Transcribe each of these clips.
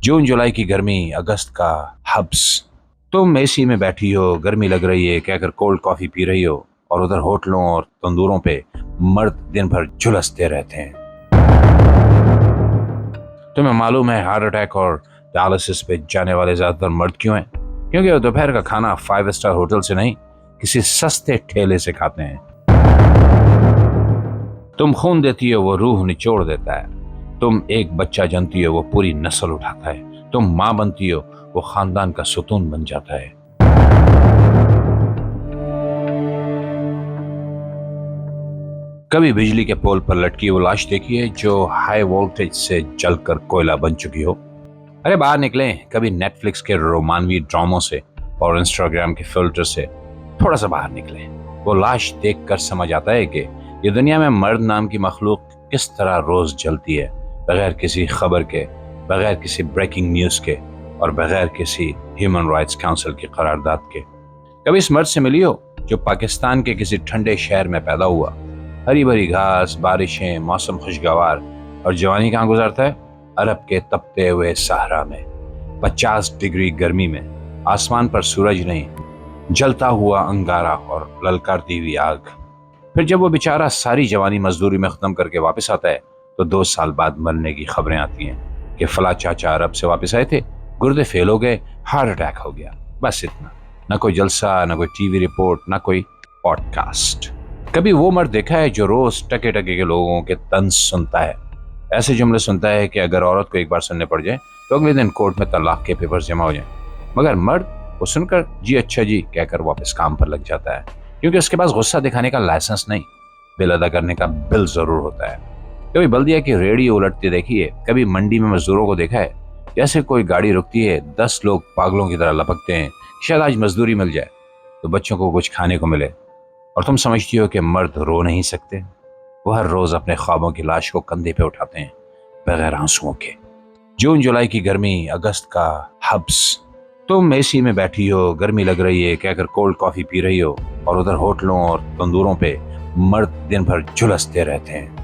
जून जुलाई की गर्मी, अगस्त का हब्स। तुम एसी में बैठी हो, गर्मी लग रही है कहकर कोल्ड कॉफी पी रही हो, और उधर होटलों और तंदूरों पे मर्द दिन भर झुलसते रहते हैं। तुम्हें मालूम है हार्ट अटैक और डायलिसिस पे जाने वाले ज्यादातर मर्द क्यों हैं? क्योंकि वो दोपहर का खाना 5 स्टार होटल से नहीं, किसी सस्ते ठेले से खाते हैं। तुम खून देती हो, वो रूह निचोड़ देता है। तुम एक बच्चा जनती हो, वो पूरी नस्ल उठाता है। तुम माँ बनती हो, वो खानदान का सुतून बन जाता है। कभी बिजली के पोल पर लटकी वो लाश देखी है जो हाई वोल्टेज से जलकर कोयला बन चुकी हो? अरे बाहर निकलें, कभी नेटफ्लिक्स के रोमानवी ड्रामों से और इंस्टाग्राम के फिल्टर से थोड़ा सा बाहर निकलें। वो लाश देखकर समझ आता है कि ये दुनिया में मर्द नाम की मखलूक किस तरह रोज जलती है, बगैर किसी खबर के, बगैर किसी ब्रेकिंग न्यूज के, और बगैर किसी ह्यूमन राइट्स काउंसिल की करारदाद के। कभी इस मर्द से मिली हो जो पाकिस्तान के किसी ठंडे शहर में पैदा हुआ, हरी भरी घास, बारिशें, मौसम खुशगवार, और जवानी कहाँ गुजारता है? अरब के तपते हुए सहरा में, 50 डिग्री गर्मी में, आसमान पर सूरज नहीं, जलता हुआ अंगारा और ललकारती हुई आग। फिर जब वो बेचारा सारी जवानी मजदूरी में खत्म करके वापस आता है तो 2 साल बाद मरने की खबरें आती हैं कि फला चाचा अरब से वापस आए थे, गुर्दे फेल हो गए, हार्ट अटैक हो गया। बस इतना। न कोई जलसा, न कोई टीवी रिपोर्ट, न कोई पॉडकास्ट। कभी वो मर्द देखा है जो रोज टके टके के लोगों के तंज सुनता है, ऐसे जुमले सुनता है कि अगर औरत को एक बार सुनने पड़ जाए तो अगले दिन कोर्ट में तलाक के पेपर्स जमा हो जाएं, मगर मर्द वो सुनकर जी अच्छा जी कहकर वापस काम पर लग जाता है, क्योंकि उसके पास गुस्सा दिखाने का लाइसेंस नहीं, बिल अदा करने का बिल जरूर होता है। कभी बल्दिया की रेडी उलटती देखी है, कभी मंडी में मजदूरों को देखा है, जैसे कोई गाड़ी रुकती है 10 लोग पागलों की तरह लपकते हैं, शायद आज मजदूरी मिल जाए तो बच्चों को कुछ खाने को मिले, और तुम समझती हो कि मर्द रो नहीं सकते। वो हर रोज अपने ख्वाबों की लाश को कंधे पे उठाते हैं बगैर आंसुओं के। जून जुलाई की गर्मी, अगस्त का हब्स। तुम एसी में बैठी हो, गर्मी लग रही है कहकर कोल्ड कॉफी पी रही हो, और उधर होटलों और तंदूरों पे मर्द दिन भर झुलसते रहते हैं।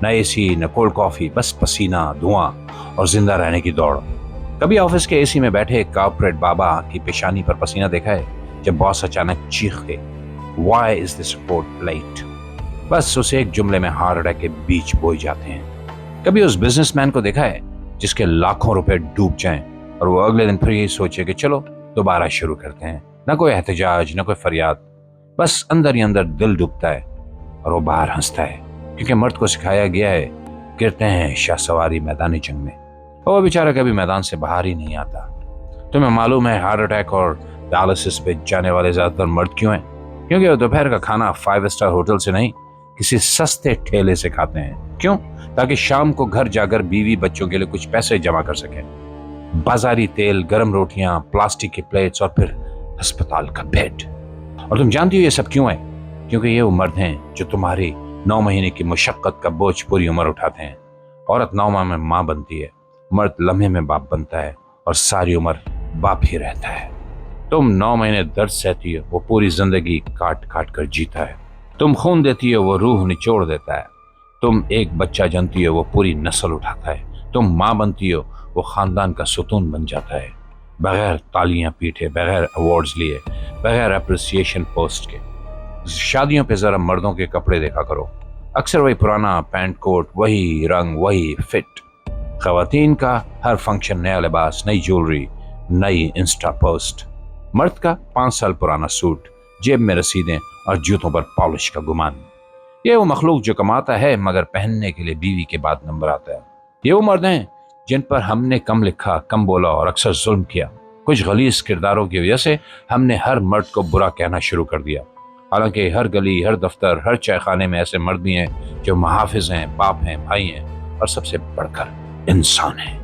न एसी, न कोल्ड कॉफी, बस पसीना, धुआं और जिंदा रहने की दौड़। कभी ऑफिस के एसी में बैठे कॉर्पोरेट बाबा की पेशानी पर पसीना देखा है जब बॉस अचानक चीखे, Why is this report late? बस उसे एक जुमले में हार्ट अटैक के बीच बोए जाते हैं। कभी उस बिजनेसमैन को देखा है जिसके लाखों रुपए डूब जाएं और वो अगले दिन फिर यही सोचे कि चलो दोबारा शुरू करते हैं। न कोई एहतजाज, न कोई फरियाद, बस अंदर ही अंदर दिल डूबता है और वो बाहर हंसता है, क्योंकि मर्द को सिखाया गया है गिरते हैं शाहसवारी मैदानी जंग में, और वो बेचारा कभी मैदान से बाहर ही नहीं आता। तुम्हें मालूम है हार्ट अटैक और डायलिसिस पे जाने वाले ज्यादातर मर्द क्यों हैं? क्योंकि वो दोपहर का खाना 5 स्टार होटल से नहीं, किसी सस्ते ठेले से खाते हैं। क्यों? ताकि शाम को घर जाकर बीवी बच्चों के लिए कुछ पैसे जमा कर सकें। बाजारी तेल, गरम रोटियां, प्लास्टिक की प्लेट्स, और फिर अस्पताल का बेड। और तुम जानती हो ये सब क्यों है? क्योंकि ये वो मर्द हैं जो तुम्हारी 9 महीने की मुशक्कत का बोझ पूरी उम्र उठाते हैं। औरत 9 माह में माँ बनती है, मर्द लम्हे में बाप बनता है, और सारी उम्र बाप ही रहता है। तुम 9 महीने दर्द सहती हो, वो पूरी जिंदगी काट काट कर जीता है। तुम खून देती हो, वो रूह निचोड़ देता है। तुम एक बच्चा जनती हो, वो पूरी नस्ल उठाता है। तुम माँ बनती हो, वो खानदान का सुतून बन जाता है, बगैर तालियां पीटे, बगैर अवार्ड्स लिए, बगैर अप्रिसिएशन पोस्ट के। शादियों पे जरा मर्दों के कपड़े देखा करो, अक्सर वही पुराना पैंट कोट, वही रंग, वही फिट। खवातीन का हर फंक्शन नया लिबास, नई ज्वेलरी, नई इंस्टा पोस्ट। मर्द का 5 साल पुराना सूट, जेब में रसीदें और जूतों पर पॉलिश का गुमान। ये वो मखलूक जो कमाता है मगर पहनने के लिए बीवी के बाद नंबर आता है। ये वो मर्द हैं जिन पर हमने कम लिखा, कम बोला और अक्सर जुल्म किया। कुछ गलीज किरदारों की वजह से हमने हर मर्द को बुरा कहना शुरू कर दिया। हालांकि हर गली, हर दफ्तर, हर चायखाने में ऐसे मर्द भी हैं जो मुहाफिज हैं, बाप हैं, भाई हैं, और सबसे बढ़कर इंसान हैं।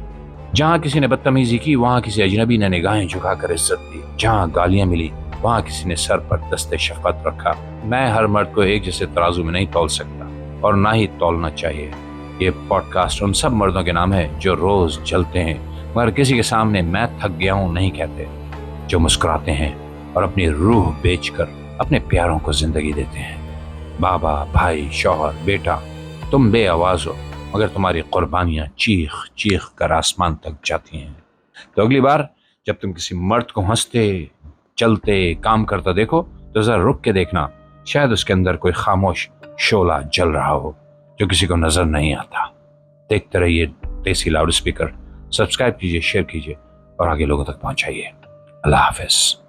जहाँ किसी ने बदतमीजी की, वहाँ किसी अजनबी ने निगाहें झुकाकर इज्जत दी। जहाँ गालियां मिली, वहाँ किसी ने सर पर दस्ते शफकत रखा। मैं हर मर्द को एक जैसे तराजू में नहीं तौल सकता, और ना ही तौलना चाहिए। ये पॉडकास्ट उन सब मर्दों के नाम है जो रोज जलते हैं मगर किसी के सामने मैं थक गया हूँ नहीं कहते, जो मुस्कुराते हैं और अपनी रूह बेचकर अपने प्यारों को जिंदगी देते हैं। बाबा, भाई, शौहर, बेटा, तुम बेआवाज हो मगर तुम्हारी कुर्बानियां चीख चीख कर आसमान तक जाती हैं। تو اگلی بار جب تم کسی مرد کو ہنستے چلتے کام کرتا دیکھو تو ذرا رک کے دیکھنا، شاید اس کے اندر کوئی خاموش شعلہ جل رہا ہو جو کسی کو نظر نہیں آتا۔ دیکھتے رہیے دیسی لاؤڈ اسپیکر، سبسکرائب کیجیے، شیئر کیجیے اور آگے لوگوں تک پہنچائیے۔ اللہ حافظ۔